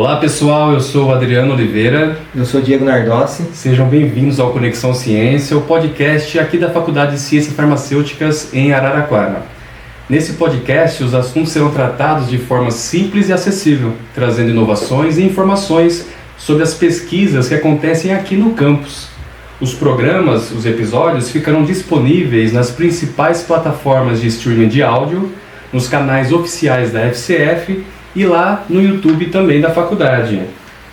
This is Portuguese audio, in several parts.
Olá pessoal, eu sou o Adriano Oliveira. Eu sou Diego Nardossi. Sejam bem-vindos ao Conexão Ciência, o podcast aqui da Faculdade de Ciências Farmacêuticas em Araraquara. Nesse podcast, os assuntos serão tratados de forma simples e acessível, trazendo inovações e informações sobre as pesquisas que acontecem aqui no campus. Os programas, os episódios, ficarão disponíveis nas principais plataformas de streaming de áudio, nos canais oficiais da FCF e lá no YouTube também da faculdade.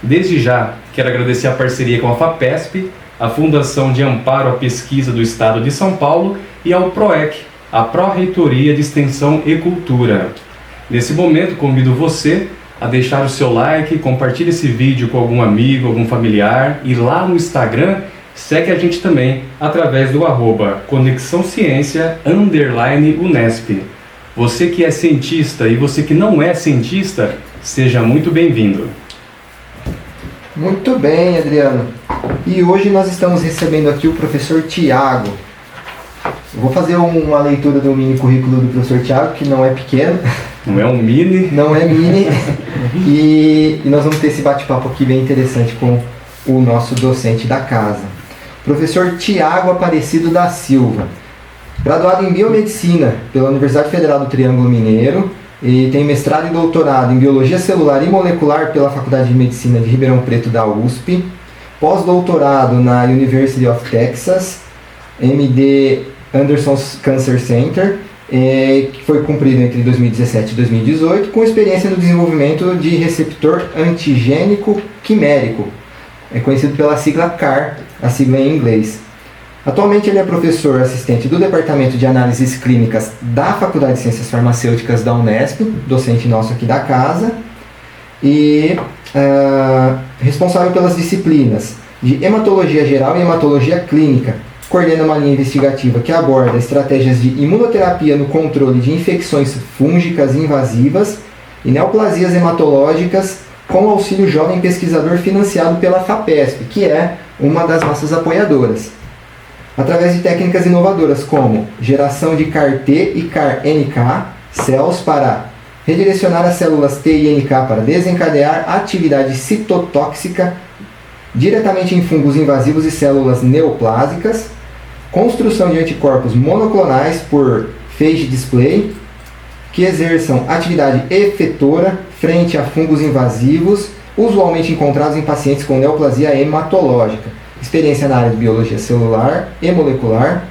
Desde já, quero agradecer a parceria com a FAPESP, a Fundação de Amparo à Pesquisa do Estado de São Paulo e ao PROEC, a Pró-Reitoria de Extensão e Cultura. Nesse momento, convido você a deixar o seu like, compartilhe esse vídeo com algum amigo, algum familiar e lá no Instagram, segue a gente também através do @ConexãoCiência_Unesp. Você que é cientista e você que não é cientista, seja muito bem-vindo. Muito bem, Adriano. E hoje nós estamos recebendo aqui o professor Tiago. Vou fazer uma leitura do mini currículo do professor Tiago, que não é pequeno. Não é um mini? Não é mini. E nós vamos ter esse bate-papo aqui bem interessante com o nosso docente da casa. Professor Tiago Aparecido da Silva. Graduado em Biomedicina pela Universidade Federal do Triângulo Mineiro e tem mestrado e doutorado em Biologia Celular e Molecular pela Faculdade de Medicina de Ribeirão Preto da USP, pós-doutorado na University of Texas, MD Anderson Cancer Center, que foi cumprido entre 2017 e 2018, com experiência no desenvolvimento de receptor antigênico quimérico, conhecido pela sigla CAR, a sigla em inglês. Atualmente ele é professor assistente do Departamento de Análises Clínicas da Faculdade de Ciências Farmacêuticas da Unesp, docente nosso aqui da casa, e responsável pelas disciplinas de Hematologia Geral e Hematologia Clínica. Coordena uma linha investigativa que aborda estratégias de imunoterapia no controle de infecções fúngicas invasivas e neoplasias hematológicas com auxílio jovem pesquisador financiado pela FAPESP, que é uma das nossas apoiadoras. Através de técnicas inovadoras como geração de CAR-T e CAR-NK, cells para redirecionar as células T e NK para desencadear atividade citotóxica diretamente em fungos invasivos e células neoplásicas, construção de anticorpos monoclonais por phage display, que exerçam atividade efetora frente a fungos invasivos, usualmente encontrados em pacientes com neoplasia hematológica. Experiência na área de biologia celular e molecular,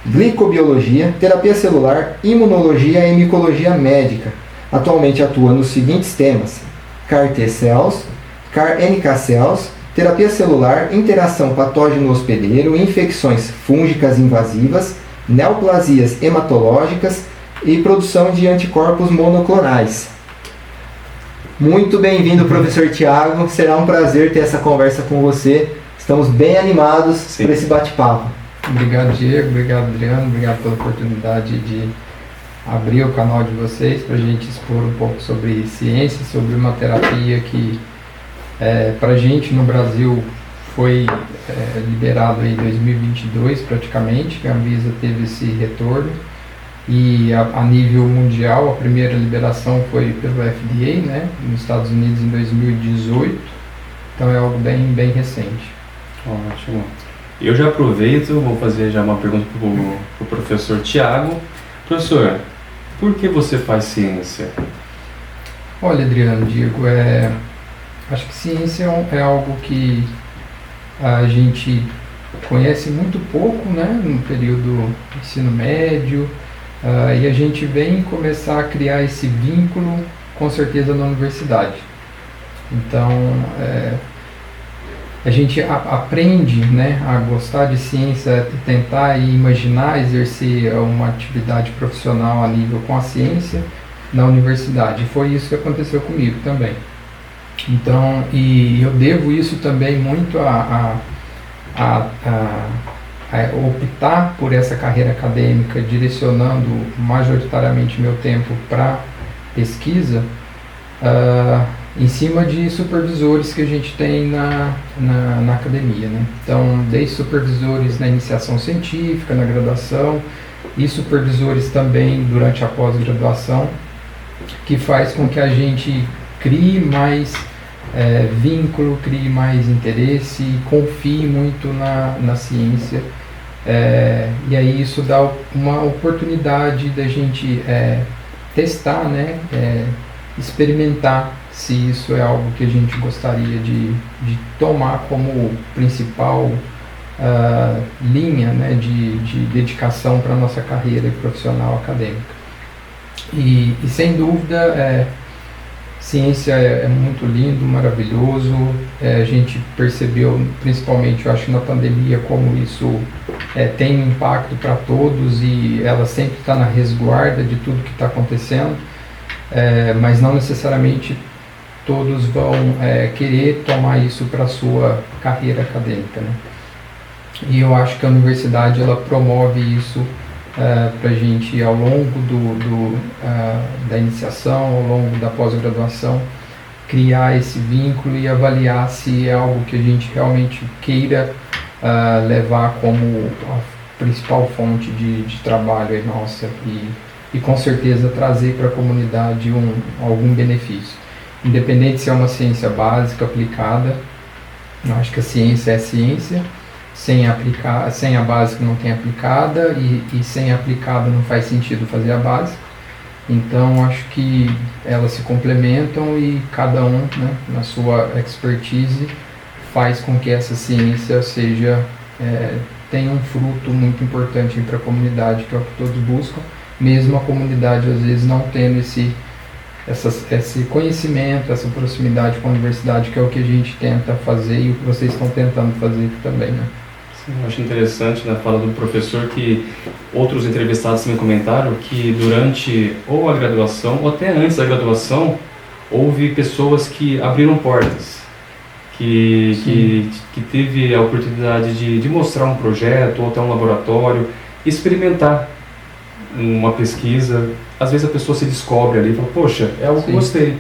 glicobiologia, terapia celular, imunologia e micologia médica. Atualmente atua nos seguintes temas: CAR-T cells, CAR-NK cells, terapia celular, interação patógeno-hospedeiro, infecções fúngicas invasivas, neoplasias hematológicas e produção de anticorpos monoclonais. Muito bem-vindo, professor Tiago. Será um prazer ter essa conversa com você. Estamos bem animados por esse bate-papo. Obrigado, Diego. Obrigado, Adriano. Obrigado pela oportunidade de abrir o canal de vocês para a gente expor um pouco sobre ciência, sobre uma terapia que para a gente no Brasil foi liberado em 2022 praticamente, que a Anvisa teve esse retorno. E a nível mundial, a primeira liberação foi pelo FDA, né, nos Estados Unidos em 2018. Então é algo bem recente. Ótimo. Eu já aproveito, vou fazer já uma pergunta para o professor Tiago. Professor, por que você faz ciência? Olha, Adriano, Diego, acho que ciência é algo que a gente conhece muito pouco, né, no período do ensino médio, e a gente vem começar a criar esse vínculo, com certeza, na universidade. Então, a gente aprende, né, a gostar de ciência, tentar e imaginar exercer uma atividade profissional a nível com a ciência na universidade. E foi isso que aconteceu comigo também. Então, e eu devo isso também muito a optar por essa carreira acadêmica, direcionando majoritariamente meu tempo para pesquisa, em cima de supervisores que a gente tem na academia, né? Então, desde supervisores na iniciação científica, na graduação, e supervisores também durante a pós-graduação, que faz com que a gente crie mais vínculo, crie mais interesse, confie muito na ciência. E aí isso dá uma oportunidade da gente testar, né? Experimentar se isso é algo que a gente gostaria de tomar como principal linha, né, de dedicação para a nossa carreira profissional acadêmica. E sem dúvida, ciência é muito lindo, maravilhoso. A gente percebeu, principalmente, eu acho, na pandemia, como isso tem um impacto para todos e ela sempre está na resguarda de tudo que está acontecendo, mas não necessariamente todos vão querer tomar isso para a sua carreira acadêmica, né? E eu acho que a universidade ela promove isso para a gente ao longo da iniciação, ao longo da pós-graduação, criar esse vínculo e avaliar se é algo que a gente realmente queira levar como a principal fonte de trabalho nossa e com certeza trazer para a comunidade algum benefício. Independente se é uma ciência básica, aplicada, eu acho que a ciência é ciência. Sem a básica não tem aplicada e sem a aplicada não faz sentido fazer a básica. Então acho que elas se complementam e cada um, né, na sua expertise faz com que essa ciência tenha um fruto muito importante para a comunidade, que é o que todos buscam, mesmo a comunidade às vezes não tendo esse conhecimento, essa proximidade com a universidade, que é o que a gente tenta fazer e o que vocês estão tentando fazer aqui também, né? Eu acho interessante na fala do professor que outros entrevistados também comentaram que durante ou a graduação ou até antes da graduação houve pessoas que abriram portas, que teve a oportunidade de mostrar um projeto ou até um laboratório, experimentar uma pesquisa. Às vezes a pessoa se descobre ali e fala, poxa, é algo que eu gostei,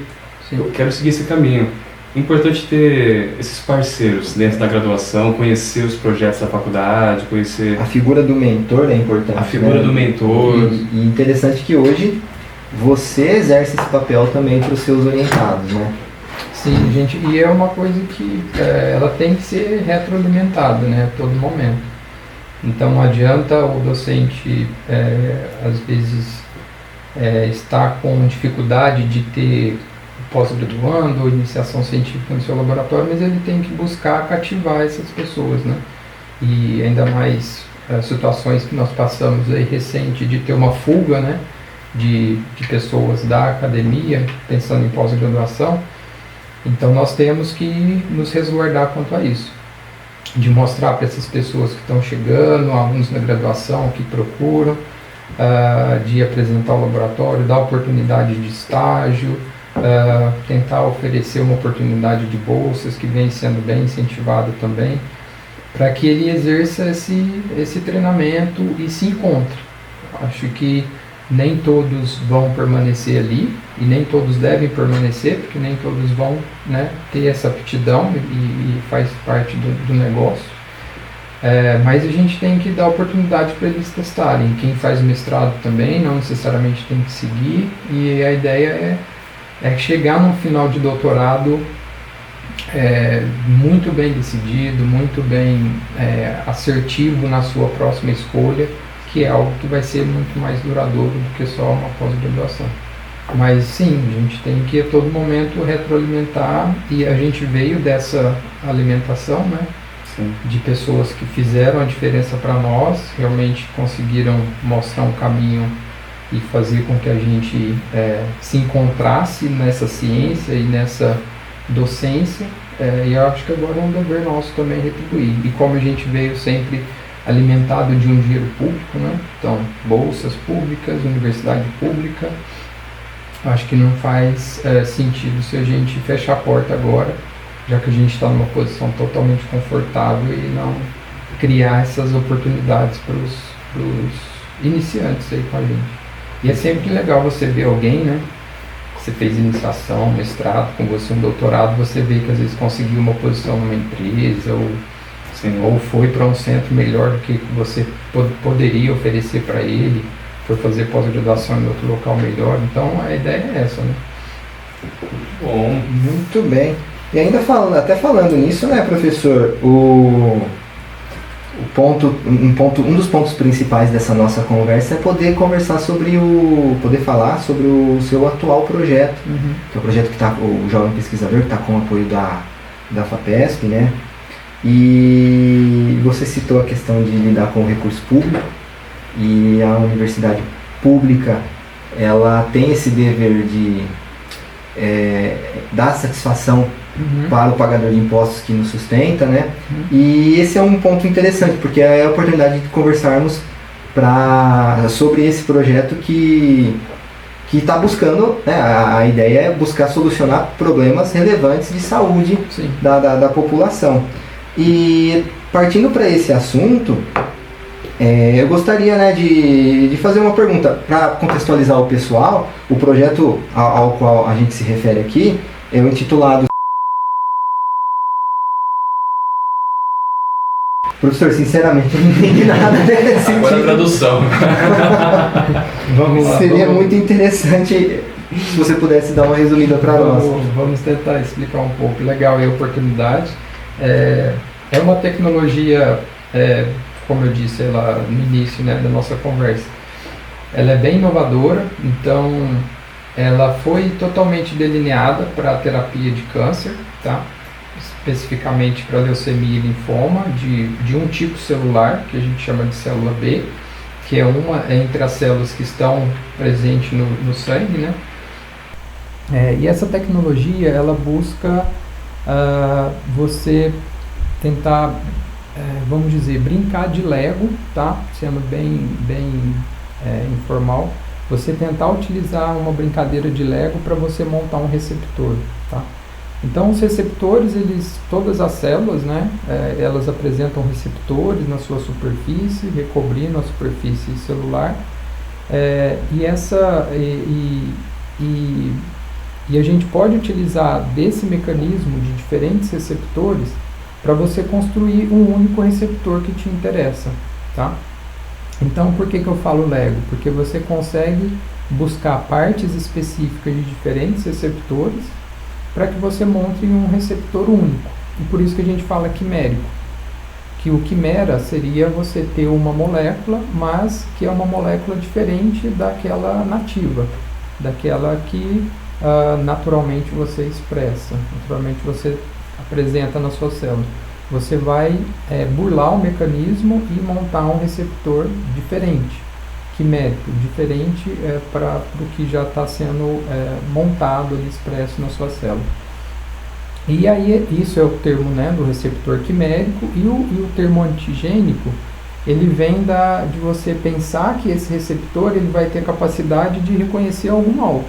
eu quero seguir esse caminho. Importante ter esses parceiros dentro da graduação, conhecer os projetos da faculdade, conhecer... A figura do mentor é importante. A figura do mentor. E interessante que hoje você exerce esse papel também para os seus orientados, né? Sim, gente, e é uma coisa que ela tem que ser retroalimentada, né, a todo momento. Então não adianta o docente, às vezes, estar com dificuldade de ter pós-graduando ou iniciação científica no seu laboratório, mas ele tem que buscar cativar essas pessoas, né? E ainda mais situações que nós passamos aí recente de ter uma fuga, né, de pessoas da academia pensando em pós-graduação. Então nós temos que nos resguardar quanto a isso, de mostrar para essas pessoas que estão chegando, alunos na graduação que procuram, de apresentar o laboratório, dar oportunidade de estágio, tentar oferecer uma oportunidade de bolsas que vem sendo bem incentivado também, para que ele exerça esse treinamento e se encontre. Acho que nem todos vão permanecer ali e nem todos devem permanecer, porque nem todos vão, né, ter essa aptidão e faz parte do negócio. Mas a gente tem que dar oportunidade para eles testarem. Quem faz mestrado também não necessariamente tem que seguir, e a ideia é chegar no final de doutorado muito bem decidido, muito bem assertivo na sua próxima escolha, que é algo que vai ser muito mais duradouro do que só uma pós-graduação. Mas sim, a gente tem que a todo momento retroalimentar, e a gente veio dessa alimentação, né? Sim. De pessoas que fizeram a diferença para nós, realmente conseguiram mostrar um caminho e fazer com que a gente se encontrasse nessa ciência e nessa docência, e eu acho que agora é um dever nosso também retribuir. E como a gente veio sempre alimentado de um dinheiro público, né? Então, bolsas públicas, universidade pública, acho que não faz sentido se a gente fechar a porta agora, já que a gente está numa posição totalmente confortável, e não criar essas oportunidades para os iniciantes aí com a gente. E é sempre legal você ver alguém, né? Você fez iniciação, mestrado, com você um doutorado, você vê que às vezes conseguiu uma posição numa empresa, ou foi para um centro melhor do que você poderia oferecer para ele, foi fazer pós-graduação em outro local melhor. Então a ideia é essa, né? Bom. Muito bem. E ainda falando nisso, né, professor, um dos pontos principais dessa nossa conversa é poder falar sobre o seu atual projeto, que é o projeto que o Jovem Pesquisador, que está com o apoio da FAPESP, né? E você citou a questão de lidar com o recurso público, e a universidade pública, ela tem esse dever de dar satisfação para o pagador de impostos que nos sustenta, né? E esse é um ponto interessante, porque é a oportunidade de conversarmos sobre esse projeto que está buscando, né? A ideia é buscar solucionar problemas relevantes de saúde da população. E partindo para esse assunto, eu gostaria, né, de fazer uma pergunta para contextualizar o pessoal. O projeto ao qual a gente se refere aqui é o intitulado... Professor, sinceramente, eu não entendi nada desse Agora a tradução. Vamos lá. Seria muito interessante se você pudesse dar uma resumida para nós. Vamos tentar explicar um pouco. Legal, e a oportunidade. É uma tecnologia, como eu disse lá no início, né, da nossa conversa. Ela é bem inovadora, então ela foi totalmente delineada para a terapia de câncer, tá? Especificamente para leucemia e linfoma de um tipo celular, que a gente chama de célula B, que é uma entre as células que estão presentes no sangue, né? E essa tecnologia, ela busca você tentar, vamos dizer, brincar de Lego, tá? Sendo bem informal, você tentar utilizar uma brincadeira de Lego para você montar um receptor, tá? Então, os receptores, todas as células, né, elas apresentam receptores na sua superfície, recobrindo a superfície celular, e a gente pode utilizar desse mecanismo de diferentes receptores para você construir um único receptor que te interessa, tá? Então, por que eu falo Lego? Porque você consegue buscar partes específicas de diferentes receptores para que você monte um receptor único. E por isso que a gente fala quimérico. Que o quimera seria você ter uma molécula, mas que é uma molécula diferente daquela nativa, daquela que naturalmente você expressa, naturalmente você apresenta na sua célula. Você vai burlar o mecanismo e montar um receptor diferente, quimérico, diferente para o que já está sendo montado ali, expresso na sua célula. E aí, isso é o termo, né, do receptor quimérico, e o termo antigênico, ele vem de você pensar que esse receptor ele vai ter capacidade de reconhecer algum alvo.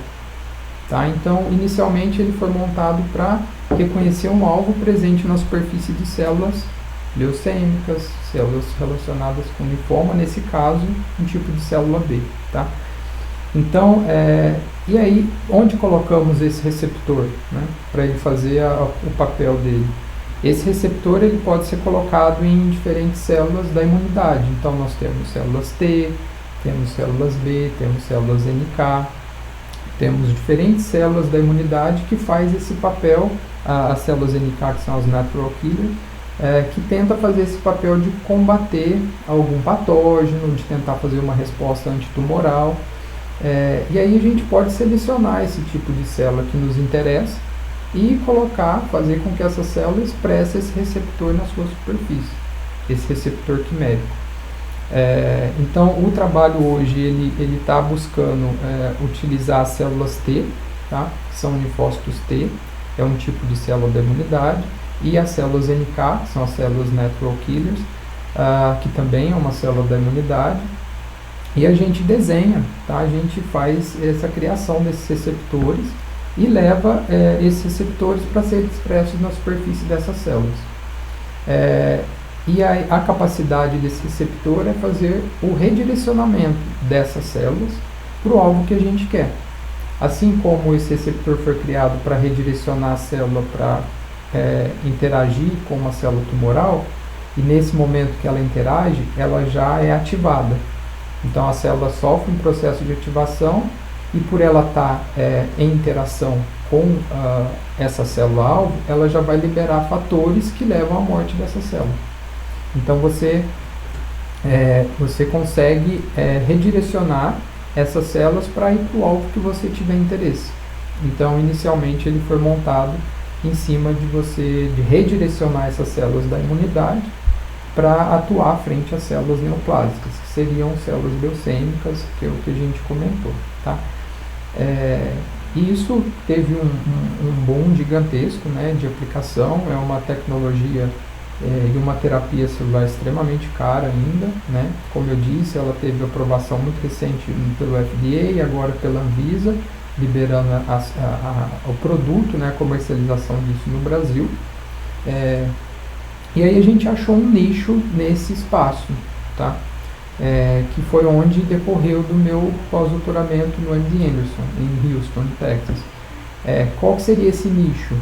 Tá? Então, inicialmente ele foi montado para reconhecer um alvo presente na superfície de células leucêmicas, células relacionadas com linfoma, nesse caso, um tipo de célula B. Tá? Então, e aí, onde colocamos esse receptor, né, para ele fazer o papel dele? Esse receptor ele pode ser colocado em diferentes células da imunidade. Então, nós temos células T, temos células B, temos células NK, temos diferentes células da imunidade que faz esse papel, as células NK, que são as natural killers, que tenta fazer esse papel de combater algum patógeno, de tentar fazer uma resposta antitumoral. E aí a gente pode selecionar esse tipo de célula que nos interessa e fazer com que essa célula expresse esse receptor na sua superfície, esse receptor quimérico. Então, o trabalho hoje ele está buscando utilizar as células T, tá? Que são linfócitos T, é um tipo de célula da imunidade, e as células NK, que são as células natural killers, que também é uma célula da imunidade, e a gente desenha, tá? A gente faz essa criação desses receptores e leva esses receptores para serem expressos na superfície dessas células. E a capacidade desse receptor é fazer o redirecionamento dessas células para o alvo que a gente quer. Assim como esse receptor foi criado para redirecionar a célula para interagir com uma célula tumoral, e nesse momento que ela interage, ela já é ativada. Então a célula sofre um processo de ativação e por ela estar em interação com essa célula-alvo, ela já vai liberar fatores que levam à morte dessa célula. Então você consegue redirecionar essas células para ir para o alvo que você tiver interesse. Então, inicialmente, ele foi montado em cima de redirecionar essas células da imunidade para atuar frente às células neoplásicas, que seriam células leucêmicas, que é o que a gente comentou. Tá? E isso teve um boom gigantesco, né, de aplicação. É uma tecnologia e uma terapia celular extremamente cara ainda, né? Como eu disse, ela teve aprovação muito recente pelo FDA e agora pela Anvisa, liberando o produto, né, a comercialização disso no Brasil. E aí a gente achou um nicho nesse espaço, tá? Que foi onde decorreu do meu pós-doutoramento no MD Anderson, em Houston, Texas. Qual seria esse nicho?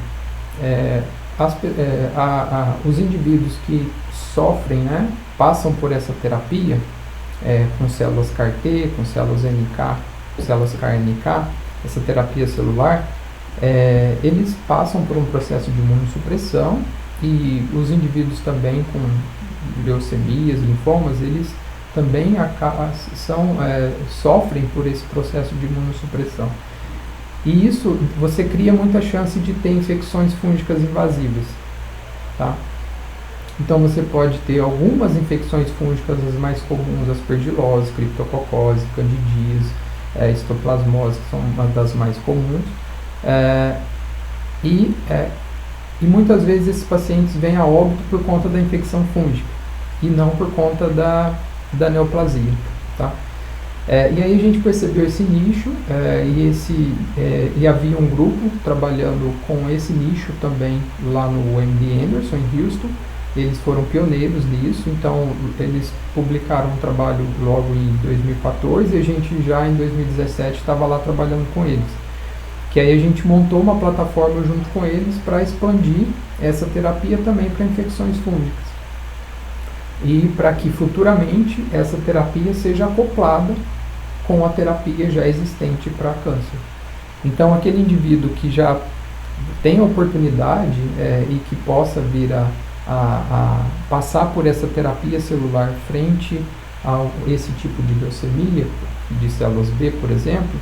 Os indivíduos que sofrem, né, passam por essa terapia com células CAR-T, com células NK, células CAR-NK, essa terapia celular, eles passam por um processo de imunossupressão, e os indivíduos também com leucemias, linfomas, eles também sofrem por esse processo de imunossupressão. E isso, você cria muita chance de ter infecções fúngicas invasivas, tá? Então você pode ter algumas infecções fúngicas, as mais comuns, aspergilose, criptococose, candidíase, histoplasmose, que são uma das mais comuns. E muitas vezes esses pacientes vêm a óbito por conta da infecção fúngica e não por conta da neoplasia, tá? E aí a gente percebeu esse nicho e havia um grupo trabalhando com esse nicho também lá no MD Anderson, em Houston. Eles foram pioneiros nisso, então eles publicaram um trabalho logo em 2014 e a gente já em 2017 estava lá trabalhando com eles. Que aí a gente montou uma plataforma junto com eles para expandir essa terapia também para infecções fúngicas. E para que futuramente essa terapia seja acoplada com a terapia já existente para câncer. Então aquele indivíduo que já tem a oportunidade e que possa vir a passar por essa terapia celular frente a esse tipo de leucemia, de células B, por exemplo,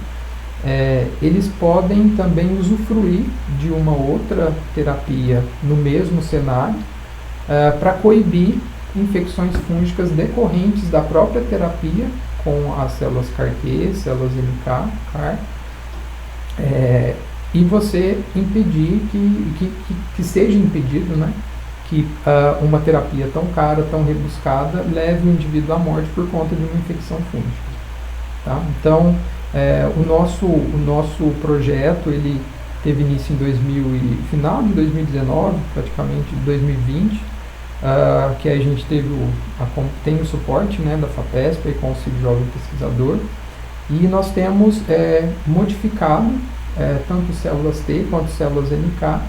eles podem também usufruir de uma outra terapia no mesmo cenário para coibir infecções fúngicas decorrentes da própria terapia com as células CAR-T, células NK, CAR, e você impedir que seja impedido, né, que uma terapia tão cara, tão rebuscada, leve o indivíduo à morte por conta de uma infecção fúngica. Tá? Então, o nosso projeto ele teve início em final de 2019, praticamente 2020, que a gente tem o suporte, né, da FAPESP e com o auxílio jovem pesquisador, e nós temos modificado tanto células T quanto células NK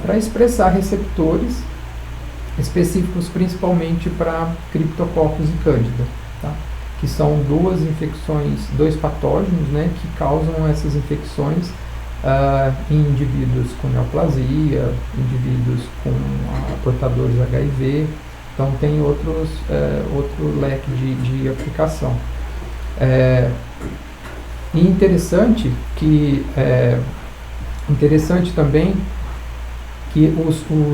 para expressar receptores específicos principalmente para criptococcus e cândida, tá? Que são dois patógenos, né, que causam essas infecções em indivíduos com neoplasia, indivíduos com portadores HIV. Então tem outro leque de aplicação. E interessante também que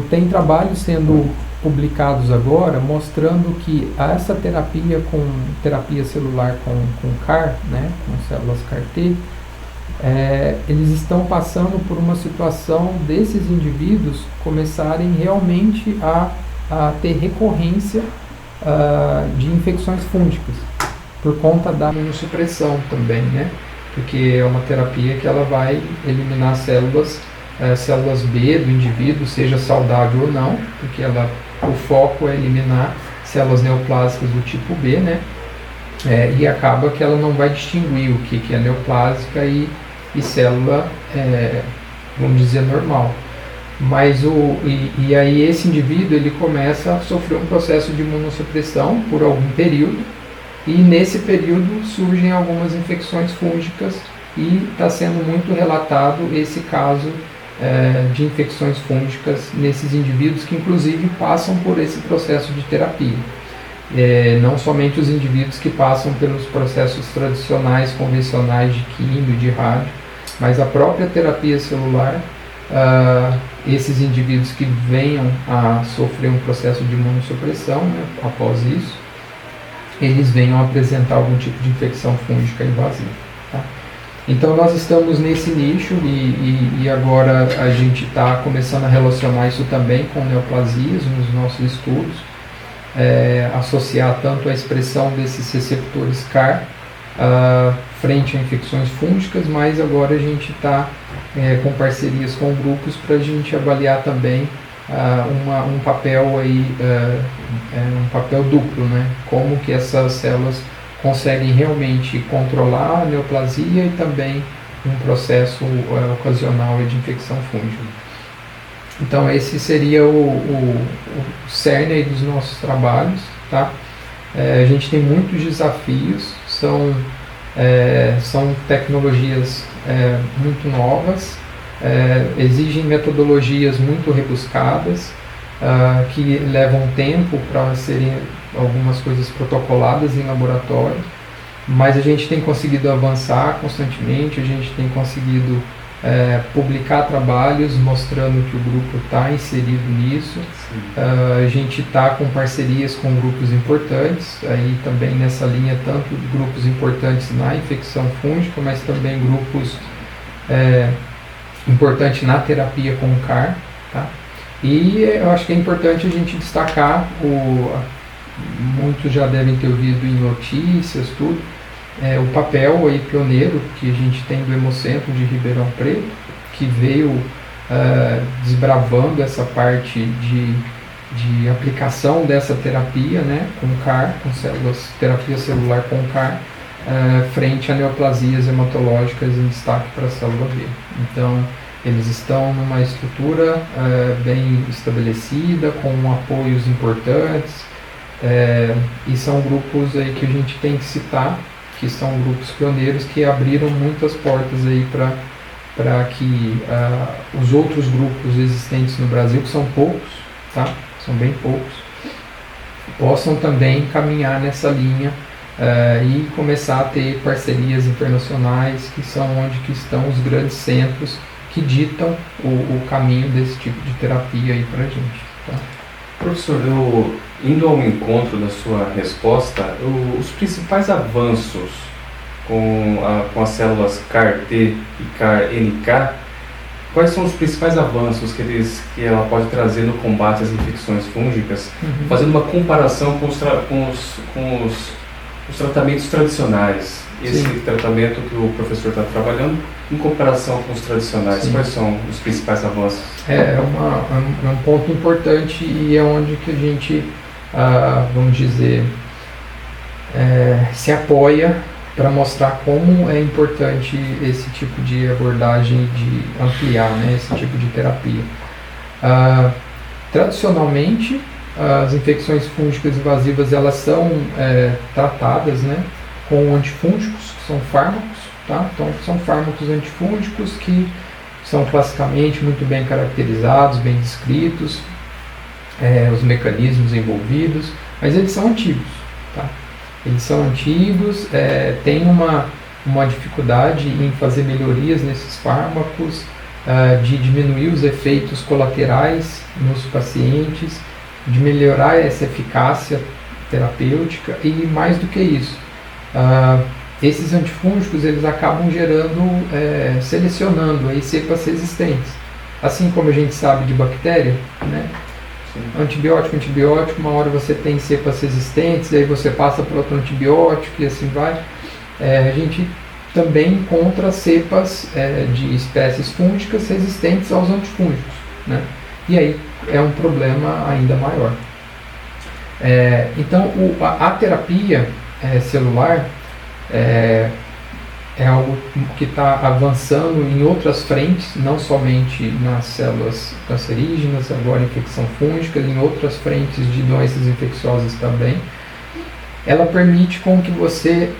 tem trabalhos sendo publicados agora mostrando que essa terapia celular com CAR, né, com células CAR-T, eles estão passando por uma situação desses indivíduos começarem realmente a ter recorrência de infecções fúngicas por conta da imunossupressão também, né? Porque é uma terapia que ela vai eliminar células B do indivíduo, seja saudável ou não, porque o foco é eliminar células neoplásicas do tipo B, né? E acaba que ela não vai distinguir o que é neoplásica e célula, vamos dizer, normal. Mas aí esse indivíduo ele começa a sofrer um processo de imunossupressão por algum período, e nesse período surgem algumas infecções fúngicas e está sendo muito relatado esse caso de infecções fúngicas nesses indivíduos que inclusive passam por esse processo de terapia. Não somente os indivíduos que passam pelos processos tradicionais, convencionais de químio, de rádio, mas a própria terapia celular, esses indivíduos que venham a sofrer um processo de imunossupressão, né, após isso, eles venham a apresentar algum tipo de infecção fúngica invasiva. Tá? Então nós estamos nesse nicho e agora a gente está começando a relacionar isso também com neoplasias nos nossos estudos, associar tanto a expressão desses receptores CAR frente a infecções fúngicas, mas agora a gente está com parcerias com grupos para a gente avaliar também um papel aí, um papel duplo, né? Como que essas células conseguem realmente controlar a neoplasia e também um processo ocasional de infecção fúngica. Então esse seria o cerne aí dos nossos trabalhos, tá? A gente tem muitos desafios, são tecnologias muito novas, exigem metodologias muito rebuscadas, que levam tempo para serem algumas coisas protocoladas em laboratório, mas a gente tem conseguido avançar constantemente, a gente tem conseguido publicar trabalhos mostrando que o grupo está inserido nisso. A gente está com parcerias com grupos importantes, aí também nessa linha, tanto grupos importantes na infecção fúngica, mas também grupos importantes na terapia com CAR. Tá? E eu acho que é importante a gente destacar, muitos já devem ter ouvido em notícias, tudo, o papel aí pioneiro que a gente tem do Hemocentro de Ribeirão Preto, que veio desbravando essa parte de aplicação dessa terapia, né, com CAR, com terapia celular com CAR, frente a neoplasias hematológicas em destaque para a célula B. Então, eles estão numa estrutura bem estabelecida, com apoios importantes, e são grupos aí que a gente tem que citar, que são grupos pioneiros que abriram muitas portas aí para que os outros grupos existentes no Brasil, que são poucos, tá? São bem poucos, possam também caminhar nessa linha e começar a ter parcerias internacionais, que são onde que estão os grandes centros que ditam o caminho desse tipo de terapia aí para a gente. Tá? Professor, indo ao encontro da sua resposta, os principais avanços com as células CAR-T e CAR-NK, quais são os principais avanços que ela pode trazer no combate às infecções fúngicas, fazendo uma comparação com os tratamentos tradicionais? Esse Sim. tratamento que o professor está trabalhando, em comparação com os tradicionais, Sim. quais são os principais avanços? É um ponto importante e é onde que a gente, vamos dizer, se apoia para mostrar como é importante esse tipo de abordagem, de ampliar, né, esse tipo de terapia. Tradicionalmente, as infecções fúngicas invasivas elas são tratadas, né, com antifúngicos, que são fármacos, tá? Então são fármacos antifúngicos que são classicamente muito bem caracterizados, bem descritos, os mecanismos envolvidos, mas eles são antigos, tá? Eles são antigos, tem uma dificuldade em fazer melhorias nesses fármacos, de diminuir os efeitos colaterais nos pacientes, de melhorar essa eficácia terapêutica e mais do que isso, esses antifúngicos eles acabam selecionando aí cepas resistentes, assim como a gente sabe de bactéria, né? Antibiótico, uma hora você tem cepas resistentes, aí você passa para outro antibiótico e assim vai. A gente também encontra cepas de espécies fúngicas resistentes aos antifúngicos, né? E aí é um problema ainda maior. Então a terapia celular é algo que está avançando em outras frentes, não somente nas células cancerígenas, agora infecção fúngica, em outras frentes de doenças infecciosas também. ela permite com que você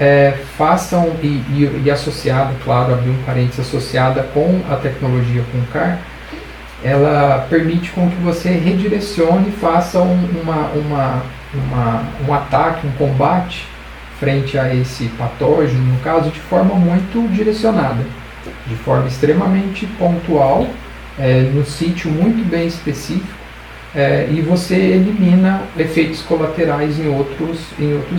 faça, e associada, claro, abrir um parênteses, associada com a tecnologia com o CAR, ela permite com que você redirecione e faça um ataque, um combate frente a esse patógeno, no caso, de forma muito direcionada, de forma extremamente pontual, no sítio muito bem específico, e você elimina efeitos colaterais em outros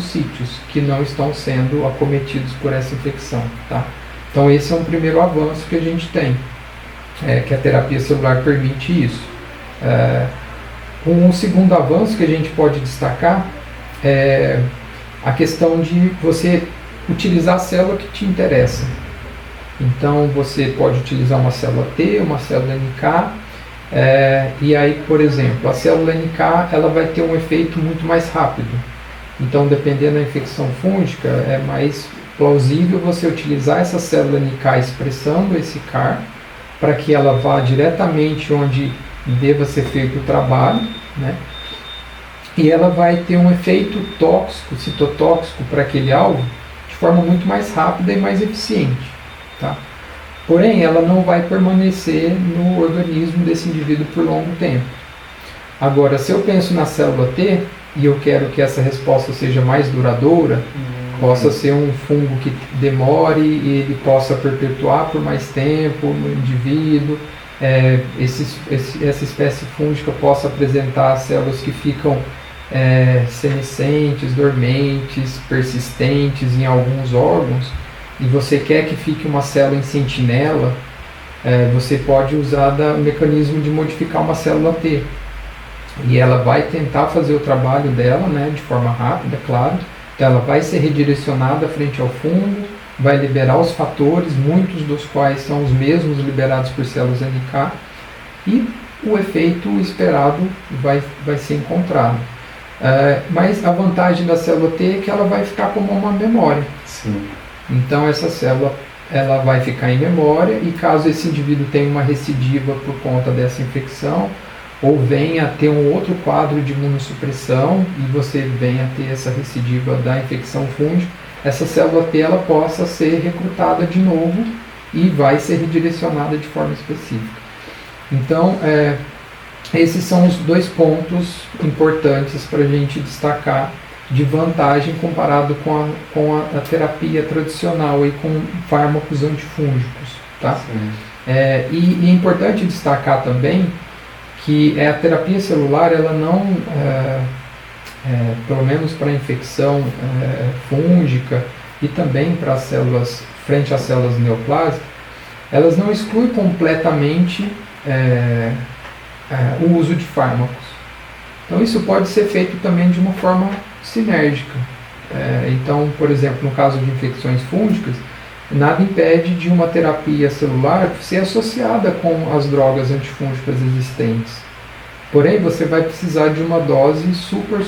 sítios que não estão sendo acometidos por essa infecção. Tá? Então esse é um primeiro avanço que a gente tem, que a terapia celular permite isso. Um segundo avanço que a gente pode destacar é a questão de você utilizar a célula que te interessa. Então você pode utilizar uma célula T, uma célula NK, e aí, por exemplo, a célula NK ela vai ter um efeito muito mais rápido. Então, dependendo da infecção fúngica, é mais plausível você utilizar essa célula NK expressando esse CAR para que ela vá diretamente onde deva ser feito o trabalho, né? E ela vai ter um efeito tóxico, citotóxico para aquele alvo de forma muito mais rápida e mais eficiente. Tá? Porém, ela não vai permanecer no organismo desse indivíduo por longo tempo. Agora, se eu penso na célula T e eu quero que essa resposta seja mais duradoura, possa ser um fungo que demore e ele possa perpetuar por mais tempo no indivíduo, essa espécie fúngica possa apresentar células que ficam senescentes, dormentes, persistentes em alguns órgãos, e você quer que fique uma célula em sentinela, você pode usar o mecanismo de modificar uma célula T. E ela vai tentar fazer o trabalho dela, né, de forma rápida, claro. Então ela vai ser redirecionada frente ao fungo, vai liberar os fatores, muitos dos quais são os mesmos liberados por células NK, e o efeito esperado vai ser encontrado. Mas a vantagem da célula T é que ela vai ficar como uma memória. Sim. Então essa célula ela vai ficar em memória, e caso esse indivíduo tenha uma recidiva por conta dessa infecção, ou venha a ter um outro quadro de imunossupressão e você venha a ter essa recidiva da infecção fúngica, essa célula T ela possa ser recrutada de novo e vai ser redirecionada de forma específica. Então, esses são os dois pontos importantes para a gente destacar de vantagem comparado com a terapia tradicional e com fármacos antifúngicos. Tá? E é importante destacar também que a terapia celular, ela não, pelo menos para a infecção fúngica e também para as células, frente às células neoplásicas, elas não excluem completamente o uso de fármacos. Então isso pode ser feito também de uma forma sinérgica. Então, por exemplo, no caso de infecções fúngicas, nada impede de uma terapia celular ser associada com as drogas antifúngicas existentes. Porém, você vai precisar de uma dose super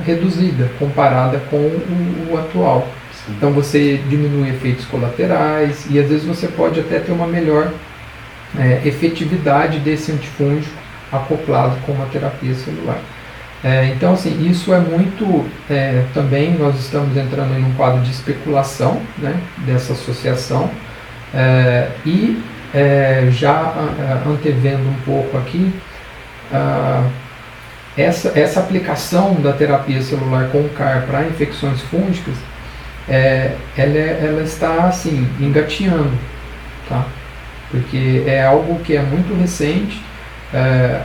reduzida, comparada com o atual. Sim. Então você diminui efeitos colaterais e às vezes você pode até ter uma melhor efetividade desse antifúngico acoplado com uma terapia celular. Então, assim, isso é muito, também nós estamos entrando em um quadro de especulação, né, dessa associação, já antevendo um pouco aqui, essa aplicação da terapia celular com CAR para infecções fúngicas, ela está, assim, engatinhando, tá? Porque é algo que é muito recente.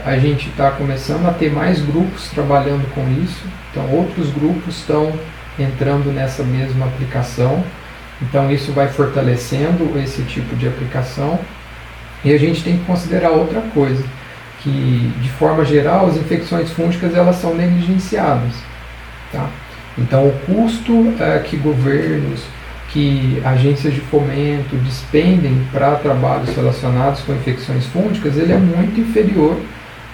A gente está começando a ter mais grupos trabalhando com isso, então outros grupos estão entrando nessa mesma aplicação, então isso vai fortalecendo esse tipo de aplicação. E a gente tem que considerar outra coisa, que de forma geral as infecções fúngicas elas são negligenciadas, tá? Então o custo que governos, que agências de fomento despendem para trabalhos relacionados com infecções fúngicas, ele é muito inferior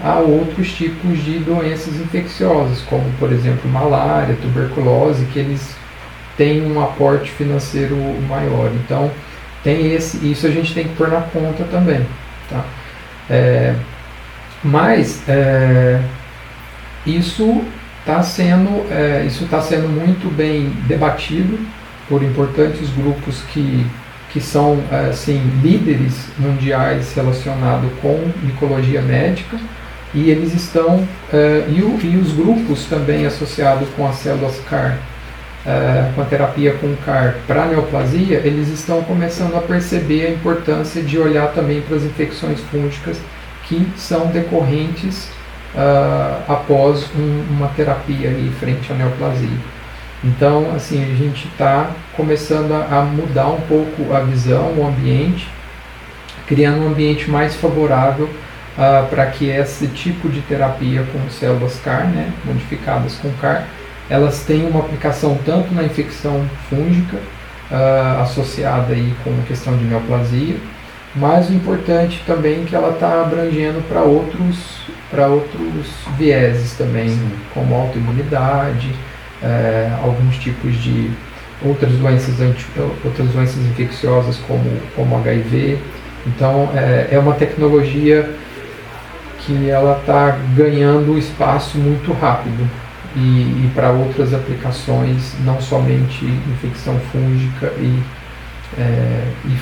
a outros tipos de doenças infecciosas, como por exemplo malária, tuberculose, que eles têm um aporte financeiro maior. Então isso a gente tem que pôr na conta também. Tá? Mas isso isso está sendo muito bem debatido por importantes grupos que são assim, líderes mundiais relacionados com micologia médica, e eles estão, e os grupos também associados com as células CAR, com a terapia com CAR para neoplasia, eles estão começando a perceber a importância de olhar também para as infecções fúngicas que são decorrentes após uma terapia aí frente à neoplasia. Então, assim, a gente está começando a mudar um pouco a visão, o ambiente, criando um ambiente mais favorável para que esse tipo de terapia com células CAR, né, modificadas com CAR, elas têm uma aplicação tanto na infecção fúngica, associada aí com a questão de neoplasia, mas o importante também é que ela está abrangendo para outros vieses também, sim, como autoimunidade, alguns tipos de outras doenças infecciosas como HIV. Então é uma tecnologia que ela está ganhando espaço muito rápido e para outras aplicações, não somente infecção fúngica e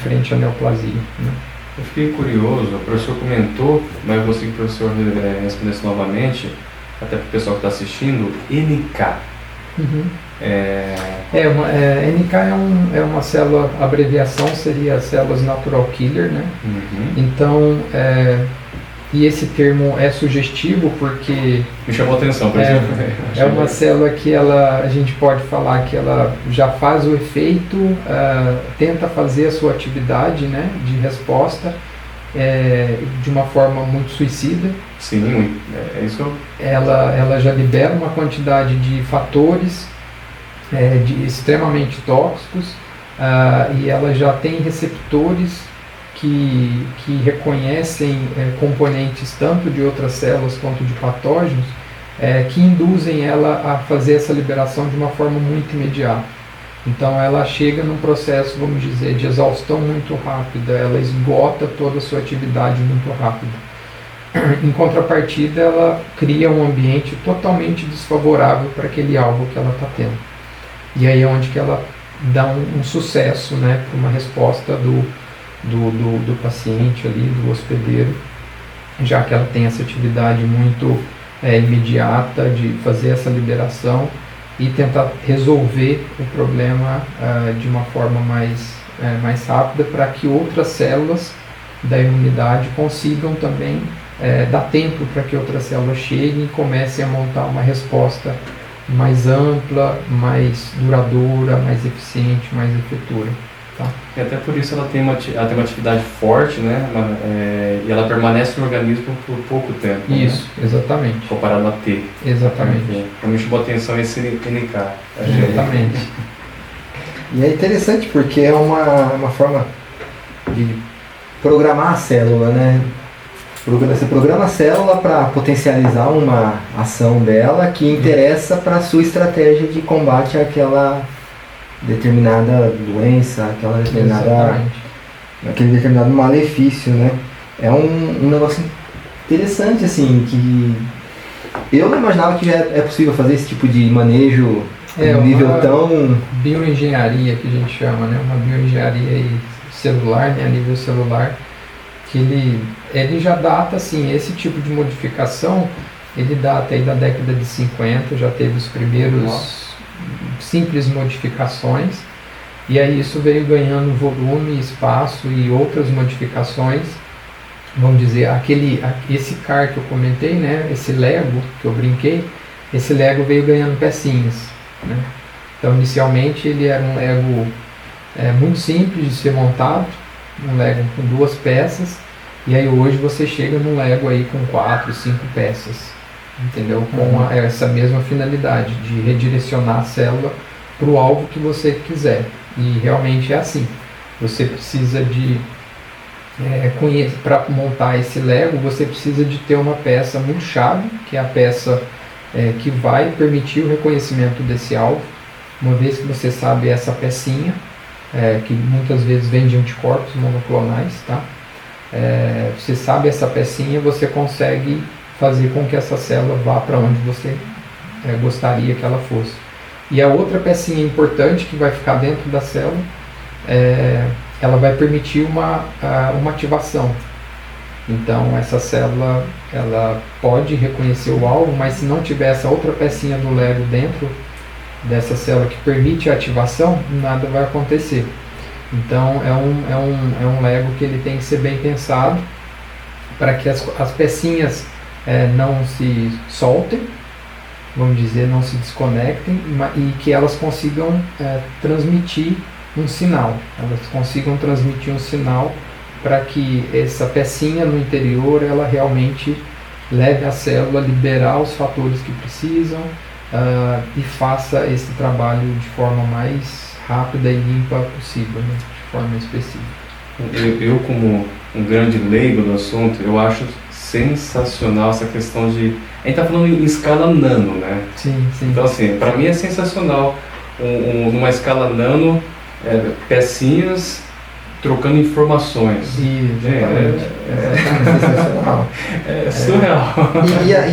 frente à neoplasia, né? Eu fiquei curioso, o professor comentou, mas eu gostaria que o professor respondesse novamente, até para o pessoal que está assistindo, NK. Uhum. NK é uma célula, a abreviação seria células natural killer, né? Uhum. Então, e esse termo é sugestivo porque me chamou a atenção, por exemplo. É uma célula que a gente pode falar que ela já faz o efeito, tenta fazer a sua atividade, né, de resposta de uma forma muito suicida. Sim, é isso. Ela já libera uma quantidade de fatores extremamente tóxicos, e ela já tem receptores que reconhecem componentes tanto de outras células quanto de patógenos, que induzem ela a fazer essa liberação de uma forma muito imediata. Então ela chega num processo, vamos dizer, de exaustão muito rápida, ela esgota toda a sua atividade muito rápido. Em contrapartida, ela cria um ambiente totalmente desfavorável para aquele alvo que ela está tendo. E aí é onde que ela dá um sucesso, né, para uma resposta do paciente ali, do hospedeiro, já que ela tem essa atividade muito imediata de fazer essa liberação e tentar resolver o problema de uma forma mais rápida, para que outras células da imunidade consigam também dar tempo para que outras células cheguem e comecem a montar uma resposta mais ampla, mais duradoura, mais eficiente, mais efetiva. Tá. E até por isso ela tem uma atividade forte, né? E ela permanece no organismo por pouco tempo. Isso, né? Exatamente. Comparado a T. Exatamente. Para mim chamou atenção esse NK. Exatamente. E é interessante porque é uma forma de programar a célula, né? Você programa a célula para potencializar uma ação dela que interessa para a sua estratégia de combate àquela determinada doença, aquele determinado malefício, né? É um negócio interessante, assim, que eu não imaginava que já é possível fazer esse tipo de manejo em nível tão... bioengenharia que a gente chama, né? Uma bioengenharia celular, né? A nível celular, que ele já data, assim, esse tipo de modificação, ele data aí da década de 50, já teve os primeiros simples modificações, e aí isso veio ganhando volume, espaço e outras modificações. Vamos dizer, esse CAR que eu comentei, né, esse Lego que eu brinquei, esse Lego veio ganhando pecinhas, né? Então inicialmente ele era um Lego muito simples de ser montado, um Lego com 2 peças, e aí hoje você chega num Lego aí com 4, 5 peças, entendeu? Com essa mesma finalidade de redirecionar a célula para o alvo que você quiser. E realmente é assim. Você precisa de para montar esse Lego, você precisa de ter uma peça muito chave, que é a peça que vai permitir o reconhecimento desse alvo. Uma vez que você sabe essa pecinha, que muitas vezes vem de anticorpos monoclonais, tá? Você sabe essa pecinha, você consegue fazer com que essa célula vá para onde você gostaria que ela fosse. E a outra pecinha importante que vai ficar dentro da célula, ela vai permitir uma ativação. Então essa célula ela pode reconhecer o alvo, mas se não tiver essa outra pecinha do Lego dentro dessa célula que permite a ativação, nada vai acontecer. Então é um Lego que ele tem que ser bem pensado para que as pecinhas não se soltem, vamos dizer, não se desconectem, e que elas consigam transmitir um sinal. Elas consigam transmitir um sinal para que essa pecinha no interior ela realmente leve a célula a liberar os fatores que precisam e faça esse trabalho de forma mais rápida e limpa possível, né? De forma específica. Eu como um grande leigo do assunto, eu acho sensacional essa questão de... A gente está falando em escala nano, né? Sim. Então assim, para mim é sensacional numa escala nano, pecinhas trocando informações. É surreal.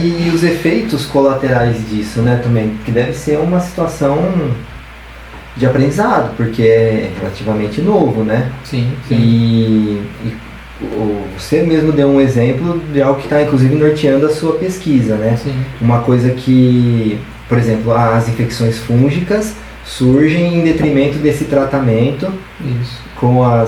E os efeitos colaterais disso, né, também, que deve ser uma situação de aprendizado, porque é relativamente novo, né? Sim. E você mesmo deu um exemplo de algo que está inclusive norteando a sua pesquisa, né? Sim. Uma coisa que, por exemplo, as infecções fúngicas surgem em detrimento desse tratamento. Isso. Com o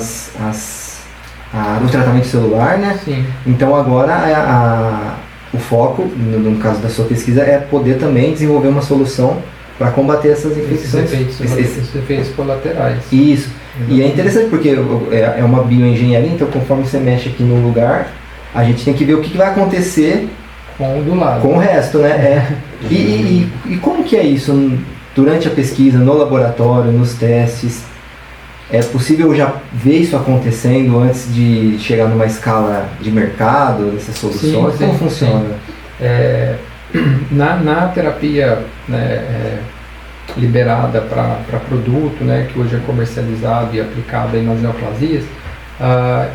tratamento celular, né? Sim. Então agora o foco, no caso da sua pesquisa, é poder também desenvolver uma solução para combater essas infecções. Esses efeitos colaterais. Isso. E é interessante porque é uma bioengenharia, então conforme você mexe aqui no lugar, a gente tem que ver o que vai acontecer com o do lado. Com o resto, né? E como que é isso durante a pesquisa, no laboratório, nos testes? É possível já ver isso acontecendo antes de chegar numa escala de mercado, dessas soluções? Sim, como funciona? Na terapia, né, liberada para produto, né, que hoje é comercializado e aplicado aí nas neoplasias,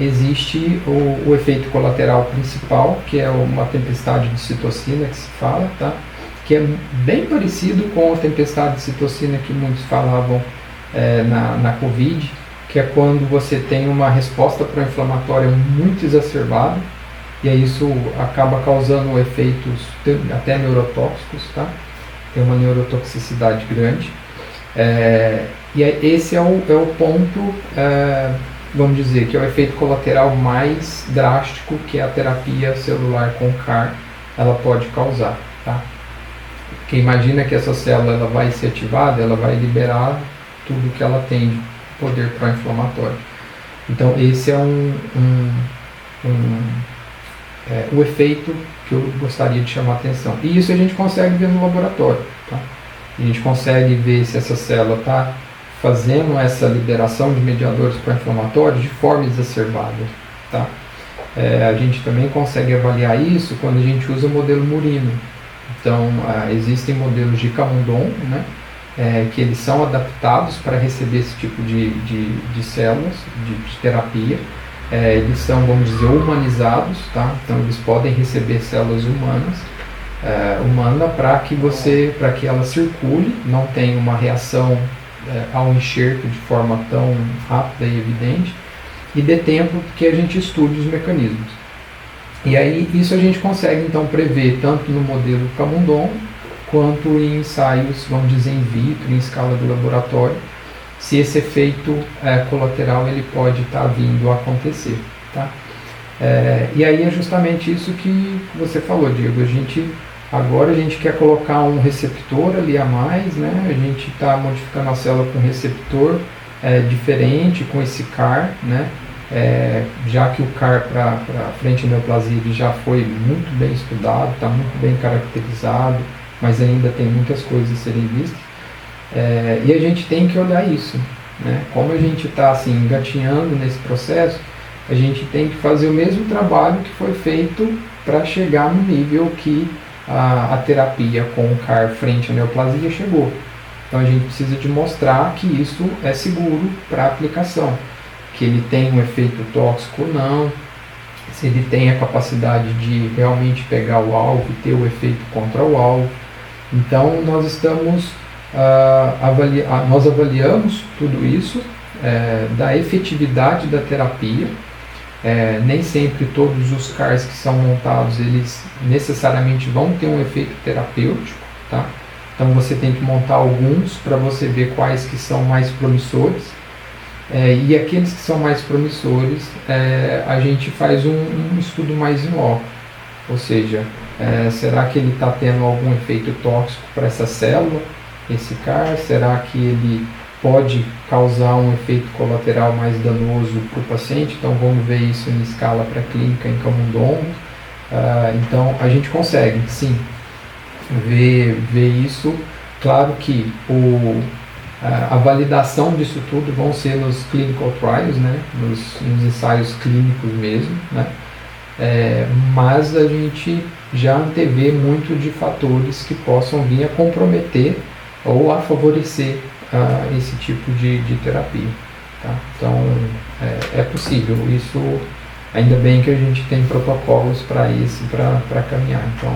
existe o efeito colateral principal, que é uma tempestade de citocina que se fala, tá? Que é bem parecido com a tempestade de citocina que muitos falavam na Covid, que é quando você tem uma resposta pró-inflamatória muito exacerbada, e aí isso acaba causando efeitos até neurotóxicos, tá? Tem uma neurotoxicidade grande, e esse é o ponto, vamos dizer, que é o efeito colateral mais drástico que a terapia celular com CAR ela pode causar, tá? Porque imagina que essa célula ela vai ser ativada, ela vai liberar tudo que ela tem de poder pró-inflamatório. Então esse é o efeito que eu gostaria de chamar a atenção. E isso a gente consegue ver no laboratório, tá? A gente consegue ver se essa célula está fazendo essa liberação de mediadores pró-inflamatórios de forma exacerbada, tá? A gente também consegue avaliar isso quando a gente usa o modelo Murino. Então existem modelos de Camundon, né? Que eles são adaptados para receber esse tipo de células de terapia. Eles são, vamos dizer, humanizados, tá? Então eles podem receber células humanas, para que ela circule, não tenha uma reação ao enxerto de forma tão rápida e evidente, e dê tempo que a gente estude os mecanismos. E aí isso a gente consegue então prever tanto no modelo Camundon quanto em ensaios, vamos dizer, in vitro, em escala do laboratório, se esse efeito colateral ele pode estar vindo a acontecer, tá? E aí é justamente isso que você falou, Diego. Agora a gente quer colocar um receptor ali a mais, né? A gente está modificando a célula com um receptor diferente, com esse CAR, né? Já que o CAR para frente neoplasia ele já foi muito bem estudado, está muito bem caracterizado, mas ainda tem muitas coisas a serem vistas. E a gente tem que olhar isso, né? Como a gente está assim, engatinhando nesse processo, a gente tem que fazer o mesmo trabalho que foi feito para chegar no nível que a terapia com o CAR frente à neoplasia chegou. Então a gente precisa de mostrar que isso é seguro para aplicação, que ele tem um efeito tóxico ou não, se ele tem a capacidade de realmente pegar o alvo e ter o efeito contra o alvo. Então nós estamos nós avaliamos tudo isso, da efetividade da terapia. Nem sempre todos os CARs que são montados, eles necessariamente vão ter um efeito terapêutico, tá? Então você tem que montar alguns para você ver quais que são mais promissores. E aqueles que são mais promissores, a gente faz um estudo mais in loco. Ou seja, será que ele está tendo algum efeito tóxico para essa célula, esse CAR? Será que ele pode causar um efeito colateral mais danoso para o paciente? Então vamos ver isso em escala pré-clínica em camundongo. Então a gente consegue, sim, ver isso. Claro que a validação disso tudo vão ser nos clinical trials, né? nos ensaios clínicos mesmo, né? Mas a gente já antevê muito de fatores que possam vir a comprometer ou a favorecer esse tipo de terapia, tá? Então é possível, isso ainda bem que a gente tem protocolos para isso, para caminhar, então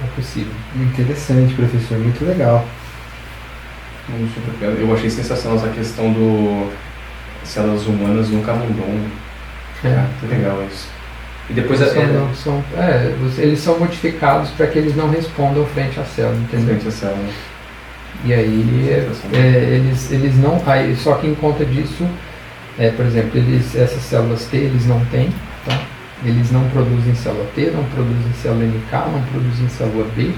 é possível. Interessante, professor, muito legal. Eu achei sensacional essa questão do células humanas no camundongo. Que legal isso. E depois eles são modificados para que eles não respondam frente à célula, entendeu? Frente à célula. E aí eles não. Aí, só que em conta disso, por exemplo, essas células T eles não têm, tá? Eles não produzem célula T, não produzem célula NK, não produzem célula B.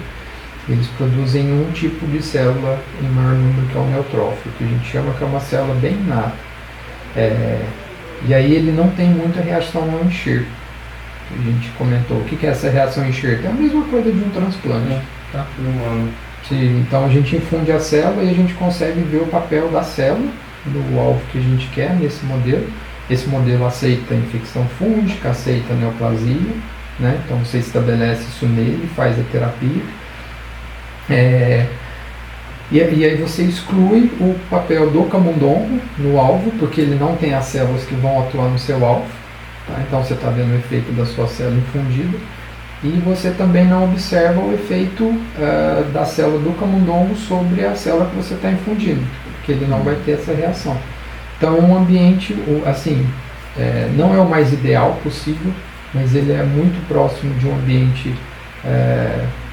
Eles produzem um tipo de célula em maior número, que é o neutrófilo, que a gente chama que é uma célula bem inata. E aí ele não tem muita reação ao enxerto. A gente comentou. O que é essa reação ao enxerto? É a mesma coisa de um transplante. Tá? Então a gente infunde a célula e a gente consegue ver o papel da célula, do alvo que a gente quer nesse modelo. Esse modelo aceita infecção fúngica, aceita neoplasia, né? Então você estabelece isso nele, faz a terapia. E aí você exclui o papel do camundongo no alvo, porque ele não tem as células que vão atuar no seu alvo. Tá? Então você está vendo o efeito da sua célula infundida. E você também não observa o efeito da célula do camundongo sobre a célula que você está infundindo, porque ele não vai ter essa reação. Então é um ambiente, assim, não é o mais ideal possível, mas ele é muito próximo de um ambiente